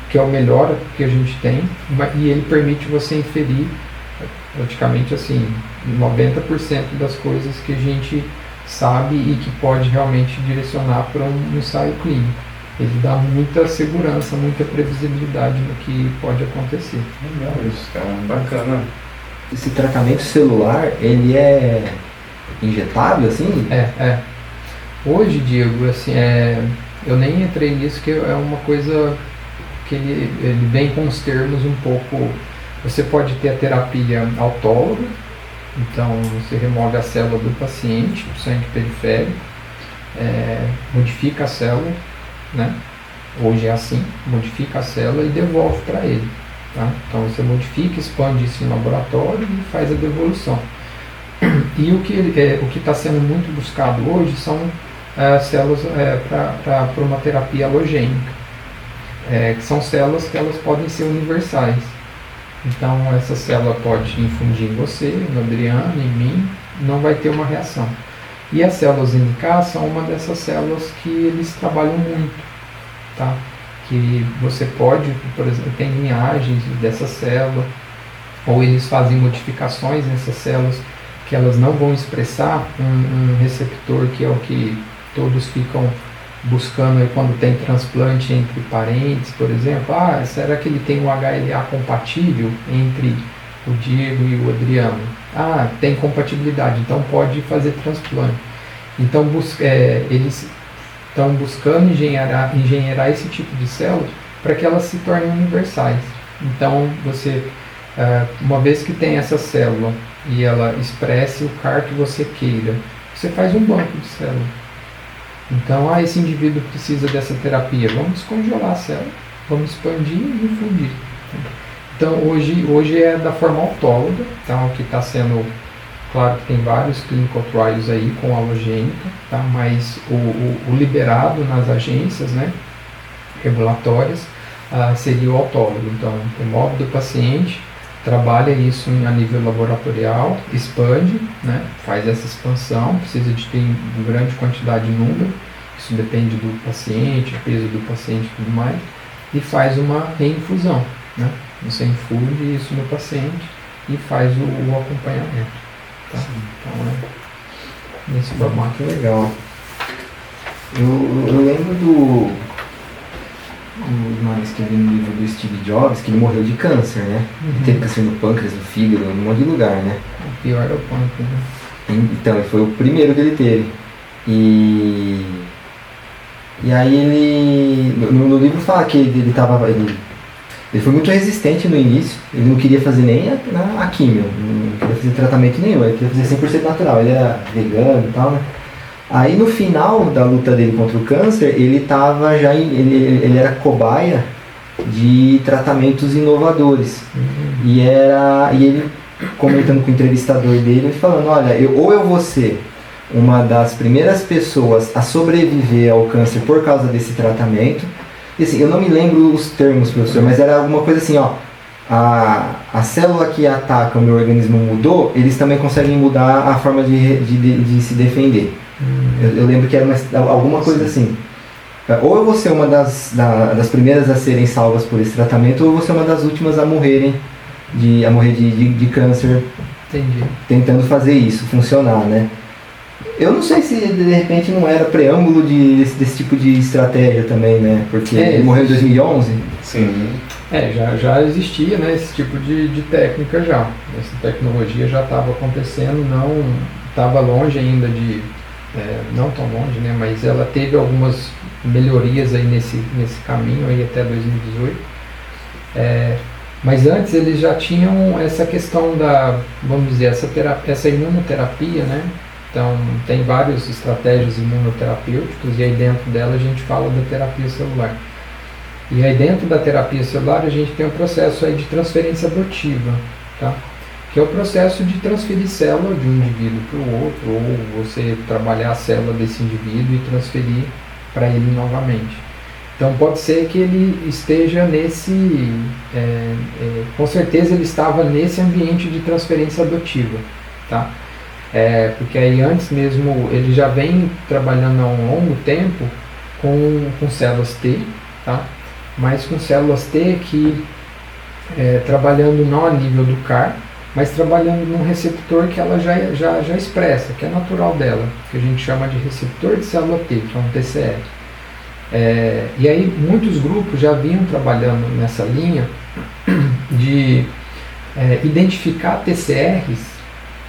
que é o melhor que a gente tem, e ele permite você inferir praticamente assim 90% das coisas que a gente sabe e que pode realmente direcionar para um ensaio clínico. Ele dá muita segurança, muita previsibilidade no que pode acontecer. Legal isso, cara. Bacana. Esse tratamento celular, ele é injetável, assim? Hoje, Diego, assim, eu nem entrei nisso, que é uma coisa que ele vem com os termos um pouco... Você pode ter a terapia autóloga, então você remove a célula do paciente, do sangue periférico, modifica a célula, né? Hoje é assim, modifica a célula e devolve para ele. Tá? Então você modifica, expande isso em laboratório e faz a devolução. E o que está sendo muito buscado hoje são células para uma terapia halogênica, que são células que elas podem ser universais. Então essa célula pode infundir em você, no Adriano, em mim, não vai ter uma reação. E as células NK são uma dessas células que eles trabalham muito, tá? Que você pode, por exemplo, tem linhagens dessa célula, ou eles fazem modificações nessas células que elas não vão expressar um receptor que é o que todos ficam buscando aí quando tem transplante entre parentes, por exemplo. Será que ele tem um HLA compatível entre o Diego e o Adriano? Tem compatibilidade, então pode fazer transplante. Então eles estão buscando engenheirar esse tipo de célula para que elas se tornem universais. Então você, uma vez que tem essa célula e ela expresse o CAR que você queira, você faz um banco de célula. Então, esse indivíduo precisa dessa terapia, vamos descongelar a célula, vamos expandir e infundir. Então, hoje é da forma autóloga, então, que está sendo, claro que tem vários clinical trials aí com halogênica, tá? Mas o liberado nas agências, né, regulatórias, seria o autólogo. Então, remove do paciente, trabalha isso a nível laboratorial, expande, né, faz essa expansão, precisa de ter uma grande quantidade de número, isso depende do paciente, o peso do paciente e tudo mais, e faz uma reinfusão, né? Você infunde isso no paciente e faz o acompanhamento. Tá? Então é nesse formato. Legal. Eu lembro do uma escrevi no livro do Steve Jobs, que ele morreu de câncer, né? Ele teve câncer no pâncreas, no fígado, num monte de lugar, né? O pior é o pâncreas, né? Então, foi o primeiro que ele teve. E aí ele... No livro fala que ele foi muito resistente no início, ele não queria fazer nem a químio, não queria fazer tratamento nenhum, ele queria fazer 100% natural, ele era vegano e tal, né? Aí no final da luta dele contra o câncer, ele era cobaia de tratamentos inovadores. E ele comentando com o entrevistador dele, ele falando, olha, ou eu vou ser uma das primeiras pessoas a sobreviver ao câncer por causa desse tratamento. E assim, eu não me lembro os termos, professor, mas era alguma coisa assim, ó, a célula que ataca o meu organismo mudou, eles também conseguem mudar a forma de se defender. Eu lembro que era alguma coisa assim. Ou eu vou ser uma das primeiras a serem salvas por esse tratamento, ou eu vou ser uma das últimas a morrer de câncer. Entendi. Tentando fazer isso funcionar, né? Eu não sei se de repente não era preâmbulo desse tipo de estratégia também, né? Porque ele morreu em 2011. Sim. Já existia, né, esse tipo de técnica já. Essa tecnologia já estava acontecendo, não estava longe ainda não tão longe, né, mas ela teve algumas melhorias aí nesse caminho aí até 2018. Mas antes eles já tinham essa questão vamos dizer, essa imunoterapia, né? Então tem várias estratégias imunoterapêuticas e aí dentro dela a gente fala da terapia celular. E aí dentro da terapia celular a gente tem um processo aí de transferência abortiva, tá? Que é o processo de transferir célula de um indivíduo para o outro, ou você trabalhar a célula desse indivíduo e transferir para ele novamente. Então pode ser que ele esteja com certeza ele estava nesse ambiente de transferência adotiva, tá? Porque aí antes mesmo ele já vem trabalhando há um longo tempo com células T, tá? Mas com células T que trabalhando não a nível do CAR, mas trabalhando num receptor que ela já expressa, que é natural dela, que a gente chama de receptor de célula T, que é um TCR. E aí muitos grupos já vinham trabalhando nessa linha de identificar TCRs,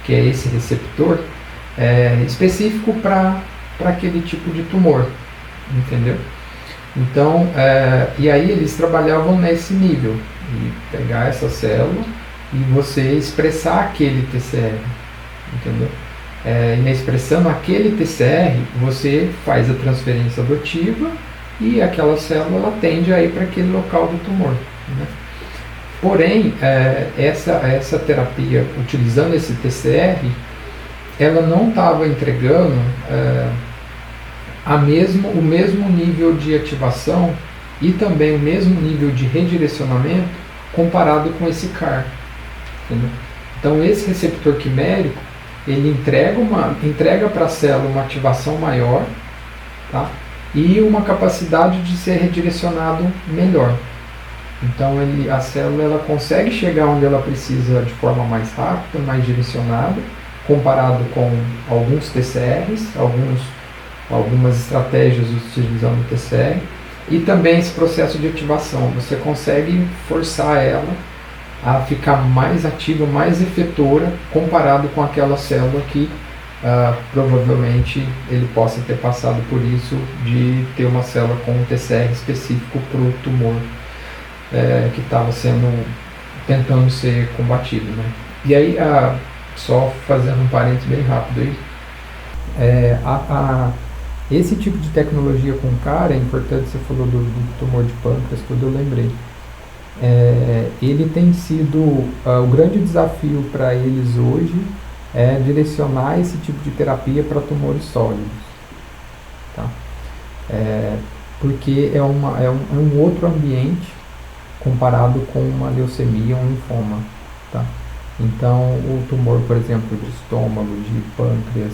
que é esse receptor, específico para aquele tipo de tumor, entendeu? Então, e aí eles trabalhavam nesse nível, de pegar essa célula e você expressar aquele TCR, entendeu? E expressando aquele TCR, você faz a transferência adotiva e aquela célula ela tende a ir para aquele local do tumor, né? Porém, essa terapia, utilizando esse TCR, ela não estava entregando o mesmo nível de ativação e também o mesmo nível de redirecionamento comparado com esse CAR. Entendeu? Então, esse receptor quimérico, ele entrega para a célula uma ativação maior, tá? E uma capacidade de ser redirecionado melhor. Então a célula ela consegue chegar onde ela precisa de forma mais rápida, mais direcionada, comparado com alguns TCRs, algumas estratégias utilizando o TCR, e também esse processo de ativação. Você consegue forçar ela a ficar mais ativa, mais efetora, comparado com aquela célula que provavelmente ele possa ter passado por isso de ter uma célula com um TCR específico para o tumor que estava tentando ser combatido, né? E aí, só fazendo um parênteses bem rápido aí, esse tipo de tecnologia com CAR, é importante, você falou do tumor de pâncreas, tudo eu lembrei. Ele tem sido o grande desafio para eles hoje direcionar esse tipo de terapia para tumores sólidos, tá? Porque é um outro ambiente, comparado com uma leucemia ou um linfoma, tá? Então, o tumor, por exemplo, de estômago, de pâncreas,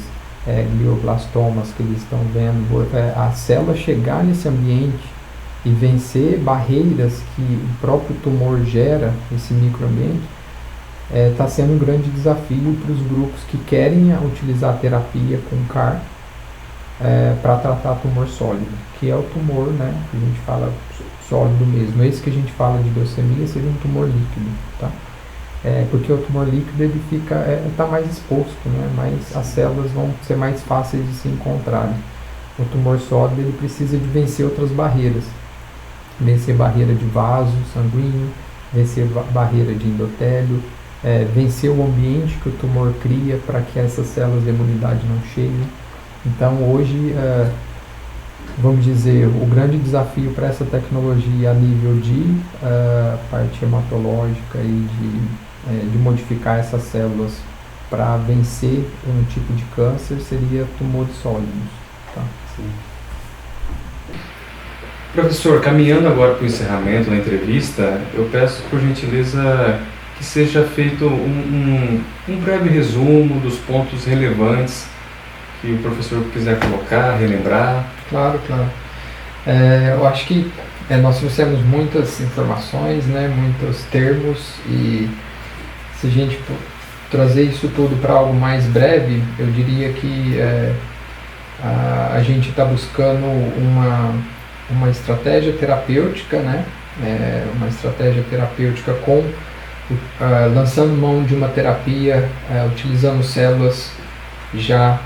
glioblastomas que eles estão vendo, a célula chegar nesse ambiente e vencer barreiras que o próprio tumor gera, esse microambiente, está sendo um grande desafio para os grupos que querem utilizar a terapia com CAR para tratar tumor sólido, que é o tumor, né, que a gente fala sólido mesmo. Esse que a gente fala de leucemia seria um tumor líquido, tá? Porque o tumor líquido ele está mais exposto, né, mas as células vão ser mais fáceis de se encontrarem. O tumor sólido ele precisa de vencer outras barreiras, vencer barreira de vaso sanguíneo, vencer barreira de endotélio, vencer o ambiente que o tumor cria para que essas células de imunidade não cheguem. Então hoje, vamos dizer, o grande desafio para essa tecnologia a nível de parte hematológica e de modificar essas células para vencer um tipo de câncer seria tumores sólidos. Tá? Sim. Professor, caminhando agora para o encerramento da entrevista, eu peço por gentileza que seja feito um breve resumo dos pontos relevantes que o professor quiser colocar, relembrar. Claro, claro. Eu acho que nós trouxemos muitas informações, né, muitos termos, e se a gente trazer isso tudo para algo mais breve, eu diria que a gente está buscando uma estratégia terapêutica, né, uma estratégia terapêutica lançando mão de uma terapia utilizando células já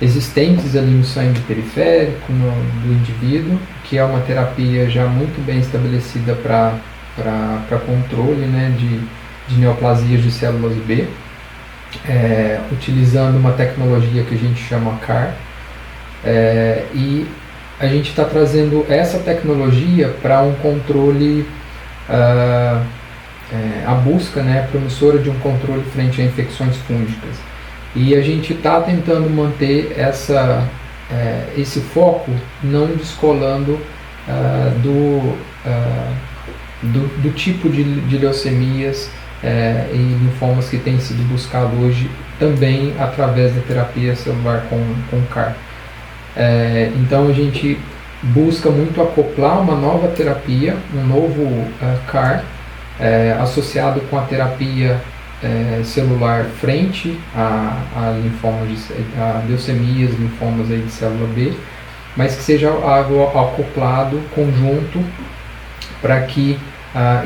existentes ali no sangue periférico do indivíduo, que é uma terapia já muito bem estabelecida para controle, né, de neoplasias de células B, utilizando uma tecnologia que a gente chama CAR, e a gente está trazendo essa tecnologia para um controle, a busca, né, promissora de um controle frente a infecções fúngicas. E a gente está tentando manter esse foco não descolando do tipo de leucemias e linfomas que tem sido buscado hoje também através da terapia celular com CAR. Então a gente busca muito acoplar uma nova terapia, um novo CAR, associado com a terapia celular frente a linfomas, a leucemias, linfomas aí de célula B, mas que seja algo acoplado, conjunto, para que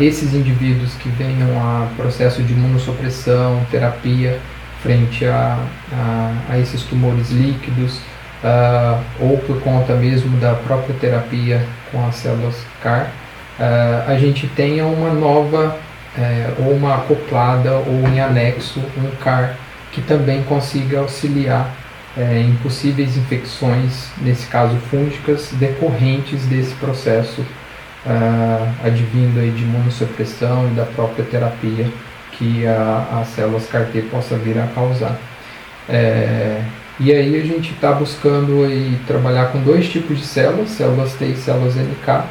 esses indivíduos que venham a processo de imunossupressão, terapia frente a esses tumores líquidos, ou por conta mesmo da própria terapia com as células CAR, a gente tenha uma nova, ou uma acoplada, ou em anexo, um CAR que também consiga auxiliar em possíveis infecções, nesse caso fúngicas, decorrentes desse processo advindo aí de imunossupressão e da própria terapia que as células CAR-T possa vir a causar. E aí a gente está buscando aí trabalhar com dois tipos de células T e células NK,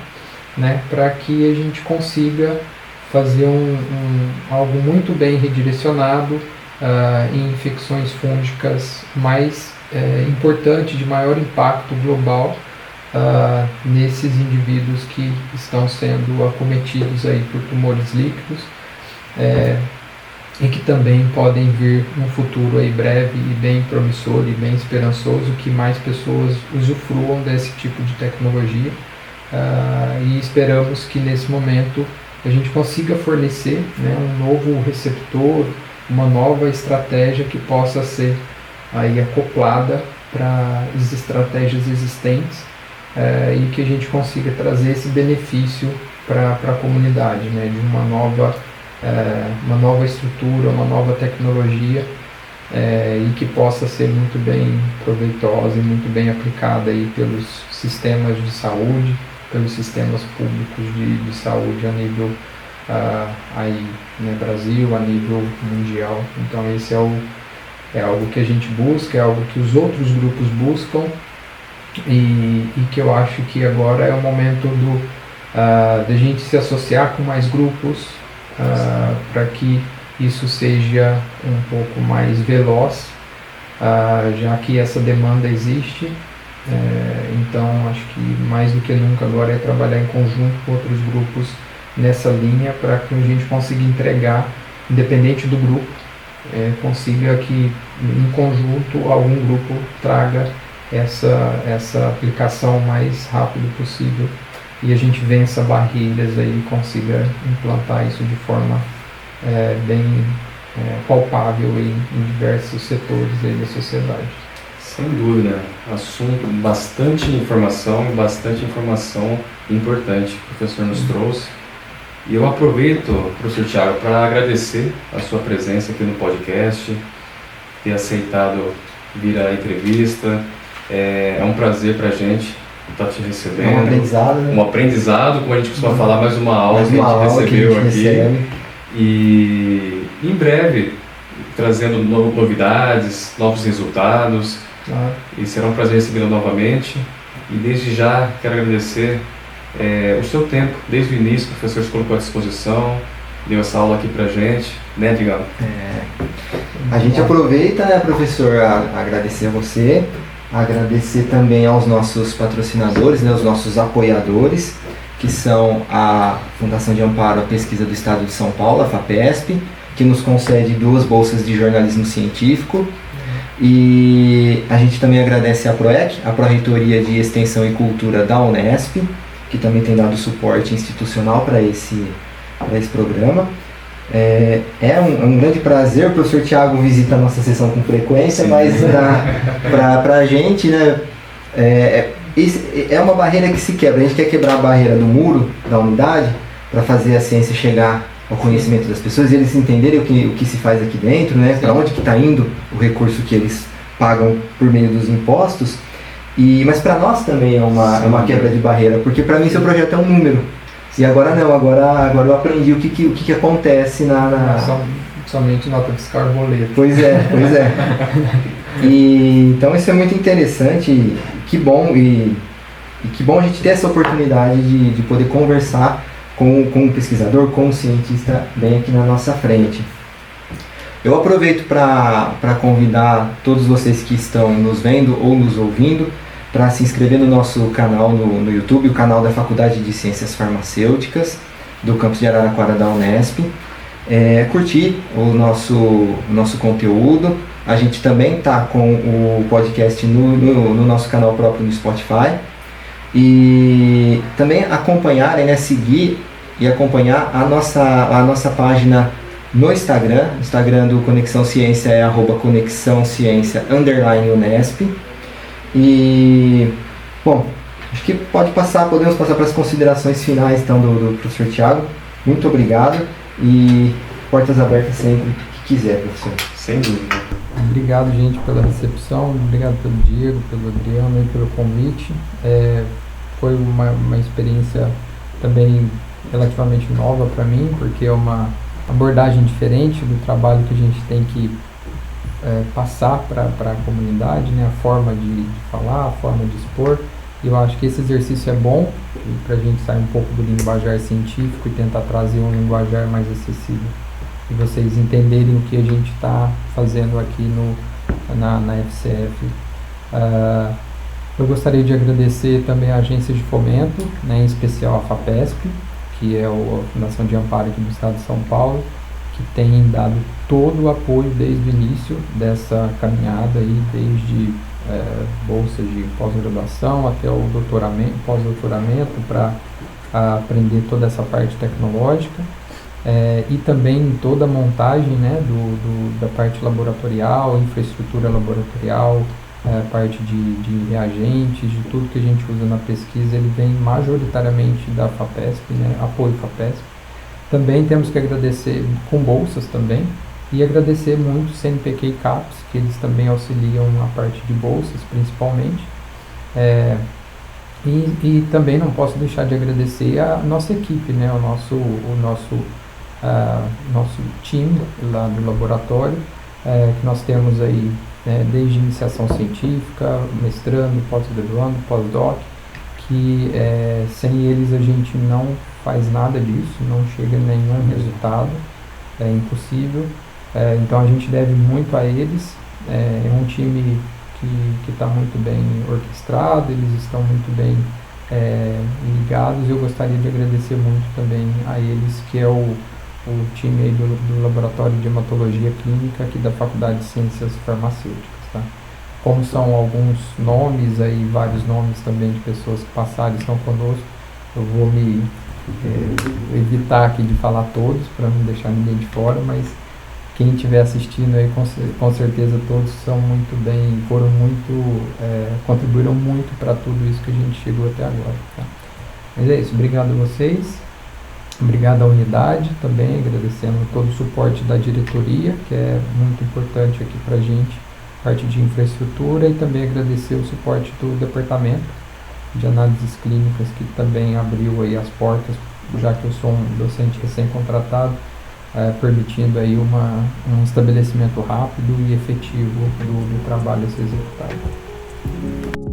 né, para que a gente consiga fazer algo muito bem redirecionado em infecções fúngicas mais importante, de maior impacto global nesses indivíduos que estão sendo acometidos aí por tumores líquidos, e que também podem vir no futuro aí breve e bem promissor e bem esperançoso que mais pessoas usufruam desse tipo de tecnologia, e esperamos que nesse momento a gente consiga fornecer, né, um novo receptor, uma nova estratégia que possa ser aí acoplada para as estratégias existentes, e que a gente consiga trazer esse benefício para a comunidade, né, de uma nova estrutura, uma nova tecnologia, e que possa ser muito bem proveitosa e muito bem aplicada aí pelos sistemas de saúde, pelos sistemas públicos de saúde a nível aí, né, Brasil, a nível mundial. Então esse é algo que a gente busca, é algo que os outros grupos buscam, e que eu acho que agora é o momento da gente se associar com mais grupos para que isso seja um pouco mais veloz, já que essa demanda existe. Então acho que mais do que nunca agora é trabalhar em conjunto com outros grupos nessa linha para que a gente consiga entregar, independente do grupo, consiga que em conjunto algum grupo traga essa aplicação o mais rápido possível e a gente vença barreiras aí e consiga implantar isso de forma bem palpável em diversos setores aí da sociedade. Sem dúvida, assunto, bastante informação importante que o professor nos trouxe. E eu aproveito, professor Thiago, para agradecer a sua presença aqui no podcast, ter aceitado vir à entrevista. É um prazer para a gente estar te recebendo. É um aprendizado, né? Um aprendizado, como a gente costuma falar, mais uma aula que a gente recebeu aqui. E em breve, trazendo novidades, novos resultados. E será um prazer recebê-lo novamente. E desde já quero agradecer o seu tempo, desde o início, o professor se colocou à disposição, deu essa aula aqui pra gente, né, Digão? A gente aproveita, né, professor, a agradecer a você, agradecer também aos nossos patrocinadores, né, os nossos apoiadores, que são a Fundação de Amparo à Pesquisa do Estado de São Paulo, a FAPESP, que nos concede 2 bolsas de jornalismo científico. E a gente também agradece a PROEC, a Pró-Reitoria de Extensão e Cultura da Unesp, que também tem dado suporte institucional para esse programa. É um grande prazer, o professor Thiago visita a nossa sessão com frequência, sim, mas para a gente, né, é uma barreira que se quebra. A gente quer quebrar a barreira do muro da unidade para fazer a ciência chegar ao conhecimento das pessoas e eles entenderem o que se faz aqui dentro, né, para onde que está indo o recurso que eles pagam por meio dos impostos. Mas para nós também é uma quebra de barreira, porque para mim seu projeto é um número. E agora não, agora eu aprendi o que acontece Somente nota fiscal e boleto. Pois é. Então isso é muito interessante, e que bom a gente ter essa oportunidade de poder conversar com um pesquisador, com um cientista bem aqui na nossa frente. Eu aproveito para convidar todos vocês que estão nos vendo ou nos ouvindo para se inscrever no nosso canal no YouTube, o canal da Faculdade de Ciências Farmacêuticas do campus de Araraquara da Unesp. Curtir o nosso conteúdo. A gente também está com o podcast no nosso canal próprio no Spotify. E também acompanharem, né, seguir e acompanhar a nossa página no Instagram. O Instagram do Conexão Ciência é @conexãociência_Unesp. E, bom, acho que podemos passar para as considerações finais então, do professor Thiago. Muito obrigado e portas abertas sempre que quiser, professor. Sem dúvida. Obrigado, gente, pela recepção, obrigado pelo Diego, pelo Adriano e pelo convite. Foi uma experiência também relativamente nova para mim, porque é uma abordagem diferente do trabalho que a gente tem que passar para a comunidade, né? A forma de falar, a forma de expor. E eu acho que esse exercício é bom para a gente sair um pouco do linguajar científico e tentar trazer um linguajar mais acessível. E vocês entenderem o que a gente está fazendo aqui na FCF. Eu gostaria de agradecer também a agência de fomento, né, em especial a FAPESP, que é a Fundação de Amparo aqui do Estado de São Paulo, que tem dado todo o apoio desde o início dessa caminhada, aí, desde bolsas de pós-graduação até o pós-doutoramento, para aprender toda essa parte tecnológica, e também toda a montagem, né, da parte laboratorial, infraestrutura laboratorial, parte de reagentes, de tudo que a gente usa na pesquisa, ele vem majoritariamente da FAPESP, né, apoio FAPESP. Também temos que agradecer com bolsas também, e agradecer muito o CNPq e CAPES, que eles também auxiliam a parte de bolsas, principalmente. E também não posso deixar de agradecer a nossa equipe, né, o nosso time lá do laboratório, que nós temos aí, desde iniciação científica, mestrando, pós-graduando, pós-doc, que sem eles a gente não faz nada disso, não chega a nenhum resultado, é impossível. Então a gente deve muito a eles. É um time que está muito bem orquestrado, eles estão muito bem ligados. Eu gostaria de agradecer muito também a eles, que é o time aí do Laboratório de Hematologia Clínica aqui da Faculdade de Ciências Farmacêuticas, tá? Como são alguns nomes aí, vários nomes também de pessoas que passaram e estão conosco, eu vou me evitar aqui de falar todos, para não deixar ninguém de fora, mas quem estiver assistindo aí, com certeza todos são muito bem, contribuíram muito para tudo isso que a gente chegou até agora, tá? Mas é isso, obrigado a vocês, obrigado à unidade também, agradecendo todo o suporte da diretoria, que é muito importante aqui para a gente, parte de infraestrutura, e também agradecer o suporte do departamento de análises clínicas, que também abriu aí as portas, já que eu sou um docente recém-contratado, permitindo aí um estabelecimento rápido e efetivo do trabalho a ser executado.